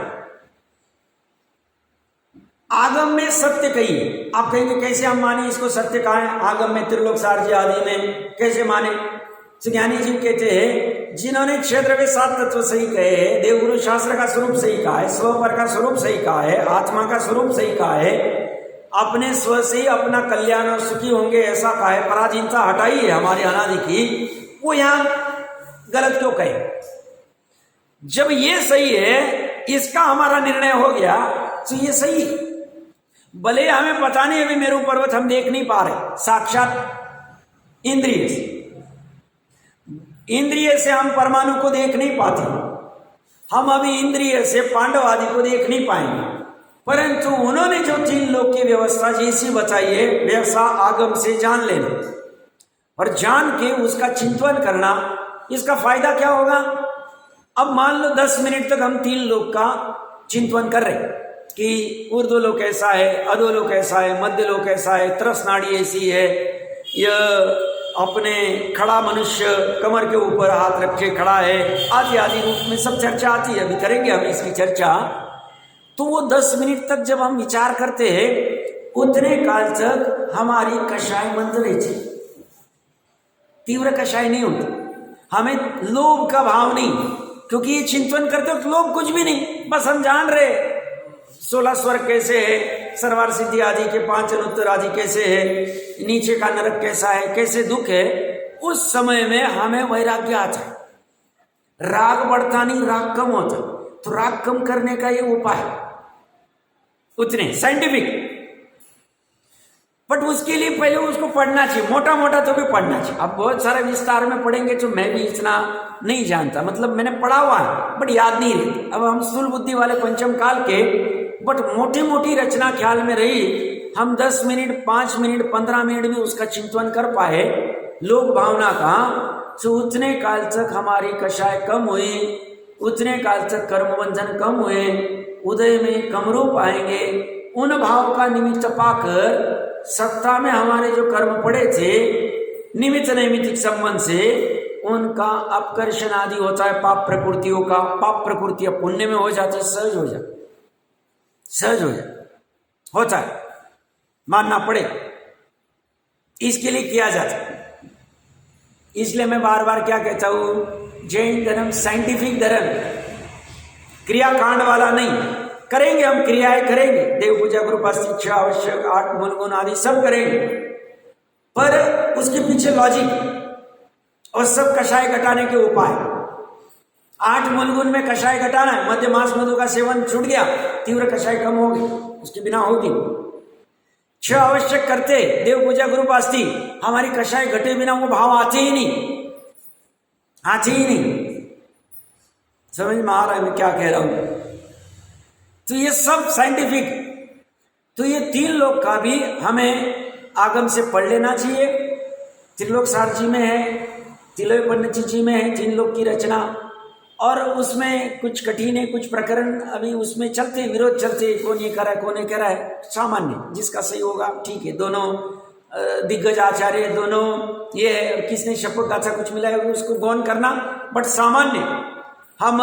आगम में सत्य कहिए, आप कहेंगे कैसे हम माने इसको? सत्य कहा है आगम में, त्रिलोक सारजी आदि में कैसे माने? ज्ञानी जी कहते हैं जिन्होंने क्षेत्र में 7 तत्व सही कहे हैं, देवगुरु शास्त्र का स्वरूप सही कहा है, स्वपर का स्वरूप सही कहा है, आत्मा का स्वरूप सही कहा है, अपने स्व से ही अपना कल्याण और सुखी होंगे ऐसा कहा है, पराधीनता हटाई है हमारे अनादि की, वो यहां गलत क्यों कहे? जब ये सही है, इसका हमारा निर्णय हो गया तो ये सही है। भले हमें पता नहीं, अभी मेरू पर्वत हम देख नहीं पा रहे साक्षात इंद्रिय से, इंद्रिय से हम परमाणु को देख नहीं पाते, हम अभी इंद्रिय से पांडव आदि को देख नहीं पाएंगे, परंतु उन्होंने जो 3 लोक की व्यवस्था जैसी बताई है वैसा आगम से जान लेना और जान के उसका चिंतन करना। इसका फायदा क्या होगा? अब मान लो 10 मिनट तक हम 3 लोक का चिंतन कर रहे कि ऊर्ध्व लोक ऐसा है, अधो लोक ऐसा है, मध्य लोक ऐसा है, तरस नाड़ी ऐसी है, यह अपने खड़ा मनुष्य कमर के ऊपर हाथ रखे खड़ा है, आदि आदि रूप में सब चर्चा आती है। अभी करेंगे हम इसकी चर्चा। तो वो 10 मिनट तक जब हम विचार करते हैं उतने काल तक हमारी कषाय मंद रहती, तीव्र कषाय नहीं होती, हमें लोभ का भाव नहीं, क्योंकि ये चिंतन करते हो लोभ कुछ भी नहीं, बस हम जान रहे 16 स्वर्ग कैसे है, सर्वार सिद्धि आदि के 5 अनुत्तर आदि कैसे है, नीचे का नरक कैसा है, कैसे दुख है। उस समय में हमें वैराग्य आता है, राग बढ़ता नहीं, राग कम होता। तो राग कम करने का ये उपाय है, उतने साइंटिफिक। बट उसके लिए पहले उसको पढ़ना चाहिए, मोटा मोटा तो भी पढ़ना चाहिए। अब बहुत सारे विस्तार में पढ़ेंगे तो मैं भी इतना नहीं जानता, मतलब मैंने पढ़ा हुआ है बट याद नहीं रहती। अब हम स्थूल बुद्धि वाले पंचम काल के, बट मोटी मोटी रचना ख्याल में रही। हम 10 मिनट 5 मिनट 15 मिनट में उसका चिंतन कर पाए लोक भावना का, तो उतने काल तक हमारी कषाय कम हुई, उतने काल तक कर्म बंधन कम हुए, उदय में कमरूप आएंगे। उन भाव का निमित्त पाकर सत्ता में हमारे जो कर्म पड़े थे निमित्त नैमित्तिक संबंध से, उनका अपकर्षण आदि होता है पाप प्रकृतियों का। पाप प्रकृतियां पुण्य में हो जाती, सहज हो जाती, सहज हो जाती, होता है, मानना पड़े, इसके लिए किया जाता है। इसलिए मैं बार बार क्या कहता हूं, जैन धर्म साइंटिफिक धर्म, क्रियाकांड वाला नहीं। करेंगे हम, क्रियाएं करेंगे, देव पूजा ग्रुप शिक्षा आवश्यक 8 मूल गुण आदि सब करेंगे, पर उसके पीछे लॉजिक और सब कषाय घटाने के उपाय। 8 मूल गुण में कषाय घटाना है, मध्य मांस मधु का सेवन छूट गया, तीव्र कषाय कम होगी, उसके बिना होगी। 6 आवश्यक करते, देव पूजा ग्रुप आस्ती, हमारी कषाय घटे बिना वो भाव आते ही नहीं, आते ही नहीं। समझ में आ रहा है मैं क्या कह रहा हूं? तो ये सब साइंटिफिक। तो ये 3 लोक का भी हमें आगम से पढ़ लेना चाहिए। त्रिलोक सार जी में है, तिलोपन्नची जी में है 3 लोक की रचना, और उसमें कुछ कठिन है, कुछ प्रकरण अभी उसमें चलते, विरोध चलते, कौन ये कह रहा है, कौन ये कह रहा है। सामान्य जिसका सही होगा ठीक है, दोनों दिग्गज आचार्य दोनों ये है, किसने शपथ गाथा कुछ मिला है उसको गौन करना। बट सामान्य हम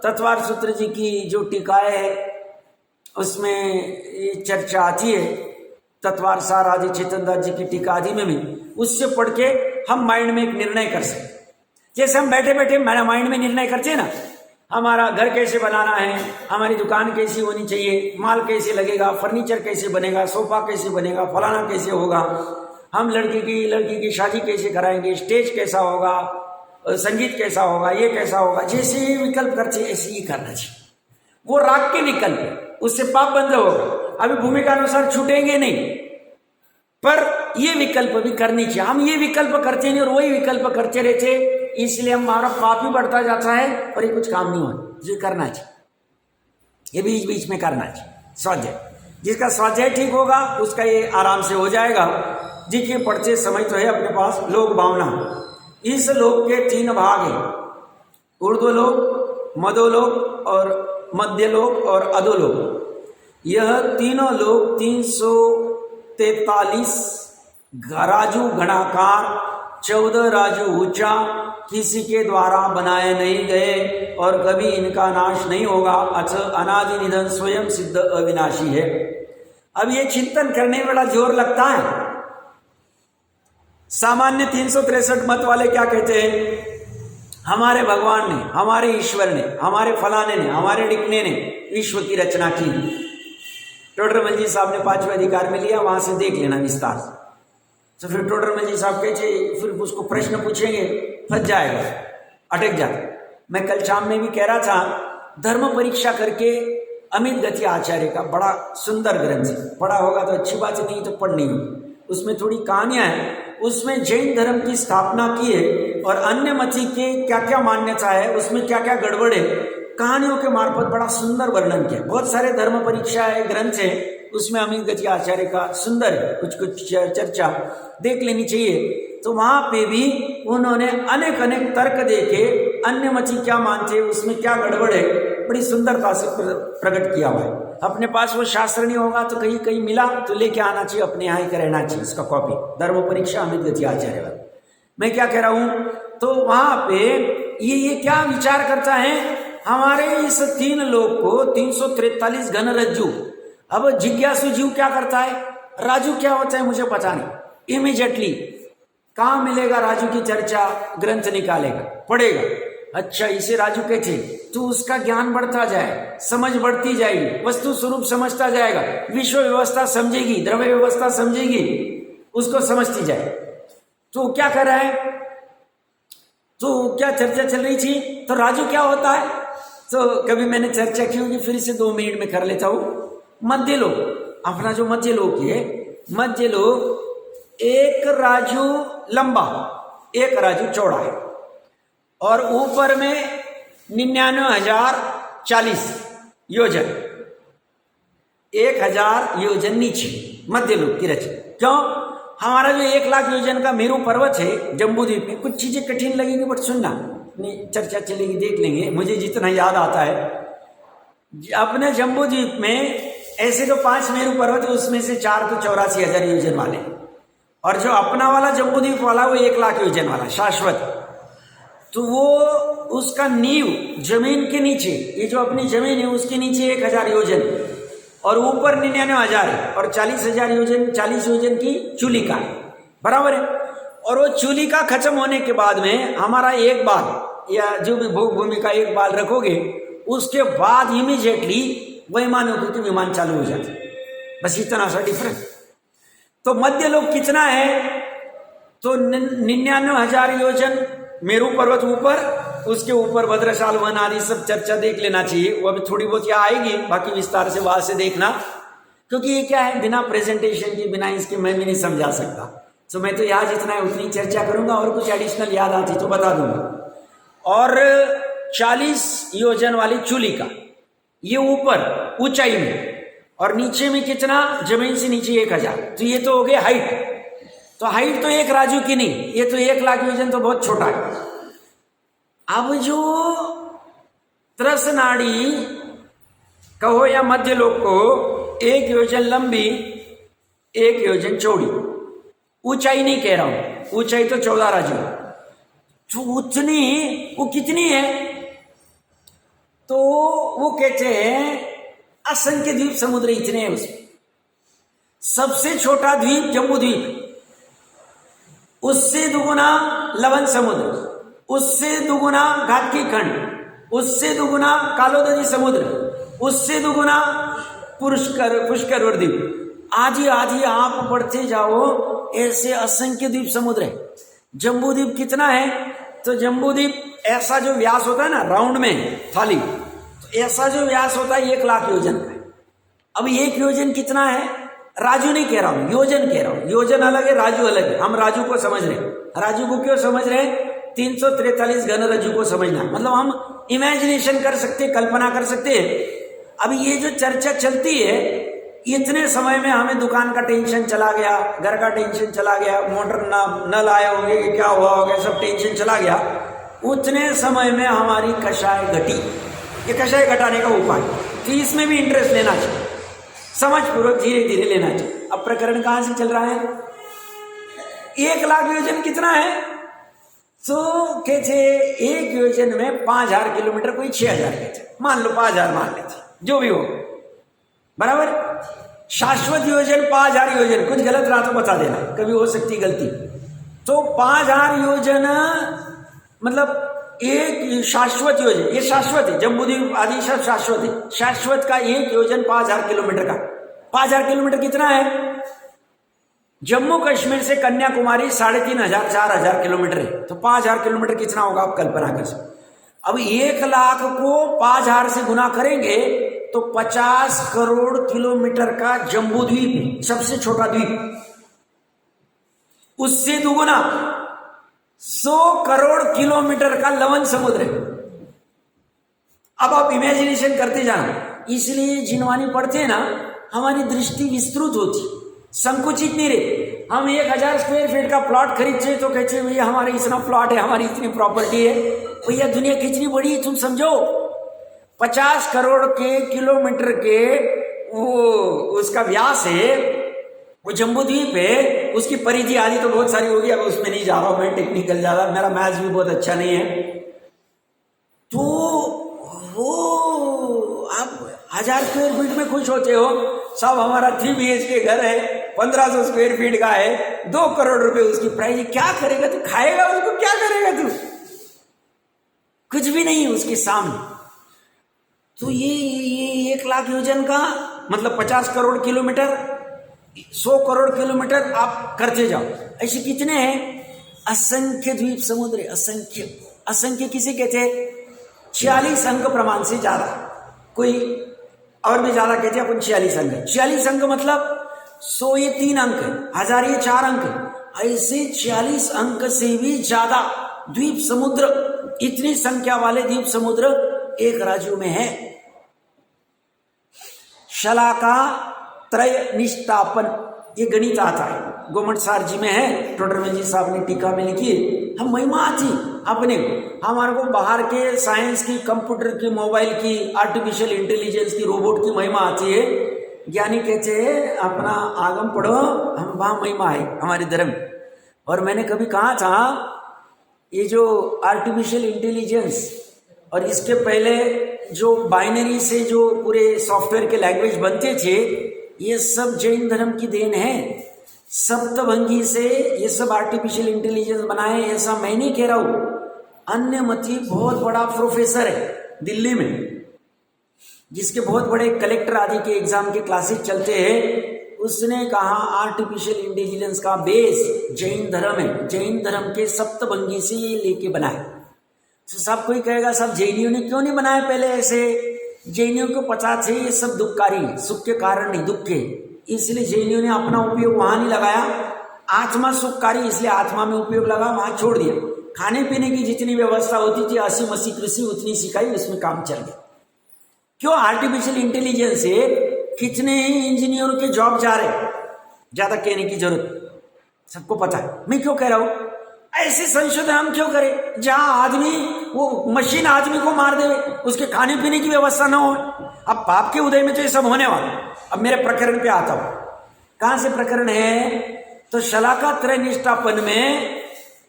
तत्वार सूत्र जी की जो टीकाएं है उसमें ये चर्चा आती है, तत्वार सार आदि चेतन दास जी की टीका आदि में भी, उससे पढ़ के हम माइंड में एक निर्णय कर सकते। जैसे हम बैठे बैठे माइंड में निर्णय करते हैं ना, हमारा घर कैसे बनाना है, हमारी दुकान कैसी होनी चाहिए, माल कैसे लगेगा, फर्नीचर कैसे बनेगा, सोफा कैसे बनेगा, फलाना कैसे होगा, हम लड़की की शादी कैसे कराएंगे, स्टेज कैसा होगा, संगीत कैसा होगा, ये कैसा होगा, जैसे विकल्प करते ऐसे ही करना चाहिए। वो राग के विकल्प है, उससे पाप बंद होगा। अभी भूमिका अनुसार छूटेंगे नहीं, पर ये विकल्प भी करनी चाहिए। हम ये विकल्प करते नहीं और वही विकल्प करते रहते, इसलिए हमारा पाप ही बढ़ता जाता है और ये कुछ काम नहीं होता। ये करना चाहिए, ये बीच बीच में करना चाहिए स्वाध्याय। जिसका स्वाध्याय ठीक होगा उसका ये आराम से हो जाएगा। जिसके पढ़ते समय तो है अपने पास लोक भावना। इस लोक के 3 भाग हैं, ऊर्ध्वलोक, मधोलोक और मध्यलोक और अधोलोक। यह तीनों लोक 343 राजू घनाकार, 14 राजू ऊंचा, किसी के द्वारा बनाए नहीं गए और कभी इनका नाश नहीं होगा। अतः अनादि निधन स्वयं सिद्ध अविनाशी है। अब ये चिंतन करने में बड़ा जोर लगता है। सामान्य 363 मत वाले क्या कहते हैं, हमारे भगवान ने, हमारे ईश्वर ने, हमारे फलाने ने, हमारे डिकने ने विश्व की रचना की। टोडरमल जी साहब ने 5वें अधिकार में लिया, वहां से देख लेना विस्तार। तो फिर टोडरमल जी साहब कहते, फिर उसको प्रश्न पूछेंगे, फंस जाएगा, अटक जाता। मैं कल शाम में भी कह रहा था, धर्म परीक्षा करके अमित गति आचार्य का बड़ा सुंदर ग्रंथ है, पढ़ा होगा तो अच्छी बात, नहीं तो पढ़नी होगी। उसमें थोड़ी कहानियां हैं, उसमें जैन धर्म की स्थापना की है और अन्य मती के क्या क्या मान्यता है, उसमें क्या क्या गड़बड़ है, कहानियों के मार्फत बड़ा सुंदर वर्णन किया। बहुत सारे धर्म परीक्षा है ग्रंथ है, उसमें अमित गति आचार्य का सुंदर है, कुछ कुछ चर्चा देख लेनी चाहिए। तो वहां पे भी उन्होंने अनेक अनेक तर्क देके अन्य मची क्या मानते हैं, उसमें क्या गड़बड़ है, बड़ी सुंदरता से प्रकट किया हुआ है। अपने पास वो शास्त्र नहीं होगा तो कहीं कहीं मिला तो लेके आना चाहिए, अपने यहाँ ही रहना चाहिए इसका कॉपी। धर्म परीक्षा अमित गति आचार्य वाला। मैं क्या कह रहा हूं, तो वहां पे ये क्या विचार करता है, हमारे इस 3 लोक को 343 घन रज्जु। अब जिज्ञासु जीव क्या करता है, राजू क्या होता है मुझे पता नहीं, इमीडिएटली कहां मिलेगा राजू की चर्चा, ग्रंथ निकालेगा, पढ़ेगा, अच्छा इसे राजू कहते, तो उसका ज्ञान बढ़ता जाए, समझ बढ़ती जाएगी, वस्तु स्वरूप समझता जाएगा, विश्व व्यवस्था समझेगी, द्रव्य व्यवस्था समझेगी, उसको समझती जाए। तो क्या कर रहा है, तो क्या चर्चा चल रही थी, तो राजू क्या होता है, तो कभी मैंने चर्चा की होगी, फिर से 2 मिनट में कर लेता हूं। मध्य लोक, अपना जो मध्य लोक है, मध्य लोक एक राजू लंबा, एक राजू चौड़ा है, और ऊपर में 99,040 योजन, 1000 योजन नीचे मध्य लोक की रचना। क्यों, हमारा जो 1 लाख योजन का मेरू पर्वत है जम्बूद्वीप में, कुछ चीजें कठिन लगेंगी बट सुनना, चर्चा चलेगी देख लेंगे, मुझे जितना याद आता है। अपने जम्बूद्वीप में ऐसे तो 5 मेरू पर्वत है, उसमें से 4 तो 84,000 योजन वाले, और जो अपना वाला जम्बूद्वीप वाला वो 1 लाख योजन वाला शाश्वत। तो वो उसका नींव जमीन के नीचे, ये जो अपनी जमीन है उसके नीचे 1000 योजन, और ऊपर 99,000 है, और 40,000 योजन, 40 योजन की चूलिका है, बराबर है। और वो चूलिका खत्म होने के बाद में हमारा एक बाल या जो भी भोग भूमि का एक बाल रखोगे, उसके बाद इमीडिएटली वैमानिकों के विमान चालू हो जाते, बस इतना सा डिफरेंस। तो मध्य लोक कितना है, तो 99,000 योजन मेरू पर्वत ऊपर, उसके ऊपर भद्रशाल वन आदि सब चर्चा देख लेना चाहिए, वो अभी थोड़ी बहुत यहाँ आएगी, बाकी विस्तार से वहां से देखना, क्योंकि ये क्या है, बिना प्रेजेंटेशन के, बिना इसके मैं भी नहीं समझा सकता। तो मैं तो यहाँ जितना है उतनी चर्चा करूंगा, और कुछ एडिशनल याद आती तो बता दूंगा। और 40 योजन वाली चूलिका, ये ऊपर ऊंचाई में, और नीचे में कितना, जमीन से नीचे 1000, तो ये तो हो गया हाइट। तो हाइट तो एक राजू की नहीं, ये तो 1 लाख योजन तो बहुत छोटा है। अब जो त्रस नाड़ी कहो या मध्य लोक को, 1 योजन लंबी 1 योजन चौड़ी, ऊंचाई नहीं कह रहा हूं, ऊंचाई तो 14 राजू, तो उतनी वो कितनी है, तो वो कहते हैं असंख्य द्वीप समुद्र इतने हैं उसमें। सबसे छोटा द्वीप जम्बूद्वीप, उससे दुगुना लवण समुद्र, उससे दुगुना घाटकी खंड, उससे दुगुना कालोदरी समुद्र, उससे दुगुना पुष्कर द्वीप, आदि आदि आप बढ़ते जाओ, ऐसे असंख्य द्वीप समुद्र है। जम्बूद्वीप कितना है, तो जम्बूद्वीप ऐसा जो व्यास होता है ना राउंड में थाली, तो ऐसा जो व्यास होता है 1 लाख योजन का है। अब 1 योजन कितना है, राजू नहीं कह रहा हूं, योजन कह रहा हूं, योजन अलग है, राजू अलग है। हम राजू को समझ रहे हैं, राजू को क्यों समझ रहे हैं, 343 घन रज्जु को समझना, मतलब हम इमेजिनेशन कर सकते, कल्पना कर सकते हैं। अब ये जो चर्चा चलती है, इतने समय में हमें दुकान का टेंशन चला गया, घर का टेंशन चला गया, मोटर न लाए होंगे, क्या हुआ होगा, सब टेंशन चला गया। उतने समय में हमारी कषाय घटी, ये कषाय घटाने का उपाय, तो इसमें भी इंटरेस्ट लेना चाहिए, समझ पूर्वक धीरे धीरे लेना चाहिए। अब प्रकरण कहां से चल रहा है, 1 लाख योजन कितना है, तो कहते 1 योजन में 5000 किलोमीटर, कोई 6000 कहते, मान लो 5000 मान लेते, जो भी हो बराबर। शाश्वत योजन 5000 योजन, कुछ गलत रहा तो बता देना, कभी हो सकती गलती। तो 5000 योजन मतलब एक शाश्वत योजन, ये शाश्वत है, जम्बूद्वीप आदि सब शाश्वत है। शाश्वत का 1 योजन 5000 किलोमीटर का, 5000 किलोमीटर कितना है, जम्मू कश्मीर से कन्याकुमारी 3500 4000 किलोमीटर है, तो 5000 किलोमीटर कितना होगा आप कल्पना कर सकते। अब 1 लाख को 5000 से गुना करेंगे तो 50 करोड़ किलोमीटर का जम्बूद्वीप है, सबसे छोटा द्वीप। उससे दुगुना 100 करोड़ किलोमीटर का लवण समुद्र है। अब आप इमेजिनेशन करते जाना। इसलिए जिनवानी पढ़ते हैं ना, हमारी दृष्टि विस्तृत होती, संकुचित नहीं रहे। हम 1000 स्क्वायर फीट का प्लॉट खरीदते तो कहते भैया हमारे इतना प्लॉट है, हमारी इतनी प्रॉपर्टी है। भैया दुनिया कितनी बड़ी है तुम समझो। 50 करोड़ के किलोमीटर के वो उसका व्यास है, वो जम्बूद्वीप है, उसकी परिधि आदि तो बहुत सारी होगी, अब उसमें नहीं जा रहा हूं मैं, टेक्निकल ज्यादा, मेरा मैथ्स भी बहुत अच्छा नहीं है। तो वो आप 1000 स्क्वायर फीट में खुश होते हो, सब हमारा 3 BHK घर है, 1500 स्क्वायर फीट का है, 2 करोड़ रुपए उसकी प्राइस। क्या करेगा तू? खाएगा उसको? क्या करेगा तू? कुछ भी नहीं उसके सामने। तो ये 1 लाख योजन का मतलब 50 करोड़ किलोमीटर, 100 करोड़ किलोमीटर आप करते जाओ। ऐसे कितने हैं? असंख्य द्वीप समुद्र, असंख्य। असंख्य किसे कहते हैं? 46 अंक प्रमाण से ज्यादा, कोई और भी ज्यादा कहते हैं अपन 46 अंक। 46 अंक मतलब 100 ये 3 अंक, 1000 ये 4 अंक, ऐसे 46 अंक से भी ज्यादा द्वीप समुद्र, इतनी संख्या वाले द्वीप समुद्र एक राज्य में है। शलाका त्रय निष्ठापन, ये गणित आता है, गोमट सार जी में है, टोडरमल जी साहब ने टीका में लिखी। हम महिमा आती अपने, हमारे को बाहर के साइंस की, कंप्यूटर की, मोबाइल की, आर्टिफिशियल इंटेलिजेंस की, रोबोट की महिमा आती है। ज्ञानी कहते हैं अपना आगम पढ़ो, हम वहां महिमा है हमारे धर्म। और मैंने कभी कहा था ये जो आर्टिफिशियल इंटेलिजेंस और इसके पहले जो बाइनरी से जो पूरे सॉफ्टवेयर के लैंग्वेज बनते थे, ये सब जैन धर्म की देन है। सप्तभंगी से ये सब आर्टिफिशियल इंटेलिजेंस बनाए, ऐसा मैं नहीं कह रहा हूं। अन्य मती बहुत बड़ा प्रोफेसर है दिल्ली में, जिसके बहुत बड़े कलेक्टर आदि के एग्जाम के क्लासेस चलते हैं, उसने कहा आर्टिफिशियल इंटेलिजेंस का बेस जैन धर्म है। जैन धर्म के सप्तभंगी से ये लेके बनाए। तो सब कोई कहेगा सब जैनियों ने क्यों नहीं बनाए पहले ऐसे? जैनियों को पता थे ये सब दुखकारी, सुख के कारण नहीं, दुख के, इसलिए जैनियों ने अपना उपयोग वहां नहीं लगाया। आत्मा सुखकारी, इसलिए आत्मा में उपयोग लगा, वहां छोड़ दिया। खाने पीने की जितनी व्यवस्था होती थी 80-80 कृषि उतनी सिखाई, उसमें काम चल गया। क्यों? आर्टिफिशियल इंटेलिजेंस से कितने ही इंजीनियरों के जॉब जा रहे, ज्यादा कहने की जरूरत, सबको पता है। मैं क्यों कह रहा हूं ऐसे संशोधन हम क्यों करें जहां आदमी, वो मशीन आदमी को मार दे, उसके खाने पीने की व्यवस्था ना हो। अब पाप के उदय में तो ये सब होने वाला। अब मेरे प्रकरण पे आता हूं, कहां से प्रकरण है? तो शलाका त्रय निष्ठापन में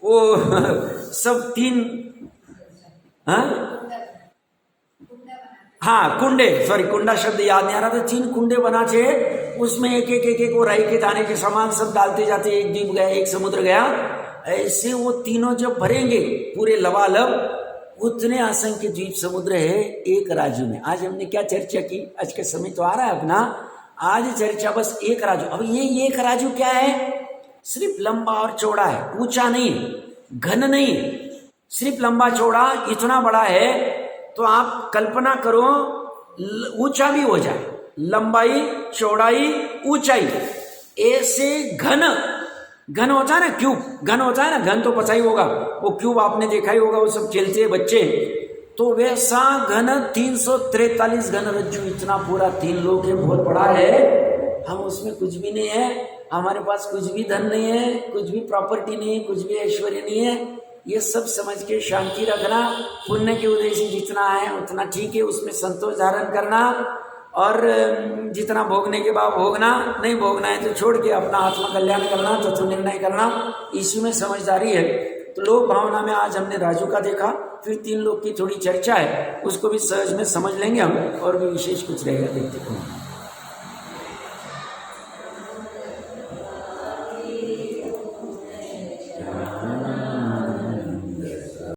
वो सब 3 कुंडे, सॉरी कुंडा शब्द याद नहीं आ रहा था, 3 कुंडे बना थे, उसमें एक एक वो राई के दाने के सामान सब डालते जाते, एक द्वीप गया, एक समुद्र गया, ऐसे वो तीनों जब भरेंगे पूरे लबालब, उतने असंख्य द्वीप समुद्र है एक राज्य में। आज हमने क्या चर्चा की? आज का समय तो आ रहा है अपना, आज चर्चा बस एक राज्य। अब ये एक राज्य क्या है? सिर्फ लंबा और चौड़ा है, ऊंचा नहीं, घन नहीं, सिर्फ लंबा चौड़ा इतना बड़ा है। तो आप कल्पना करो ऊंचा भी हो जाए, लंबाई, चौड़ाई, ऊंचाई, ऐसे घन होता है ना, क्यूब घन होता है ना, घन तो पता ही होगा, वो क्यूब आपने देखा ही होगा, वो सब खेलते हैं बच्चे। तो वैसा घन 343 घन रज्जु, इतना पूरा 3 लोग है, बहुत बड़ा है। हम उसमें कुछ भी नहीं है, हमारे पास कुछ भी धन नहीं है, कुछ भी प्रॉपर्टी नहीं है, कुछ भी ऐश्वर्य नहीं है। ये सब समझ के शांति रखना, पुण्य के उदय से जितना है उतना ठीक है, उसमें संतोष धारण करना, और जितना भोगने के बाद भोगना, नहीं भोगना है तो छोड़ के अपना आत्मा कल्याण करना, तत्व निर्णय करना, इसी में समझदारी है। तो लोक भावना में आज हमने राजू का देखा, फिर 3 लोग की थोड़ी चर्चा है, उसको भी सहज में समझ लेंगे हम, और भी विशेष कुछ रहेगा देखते हैं।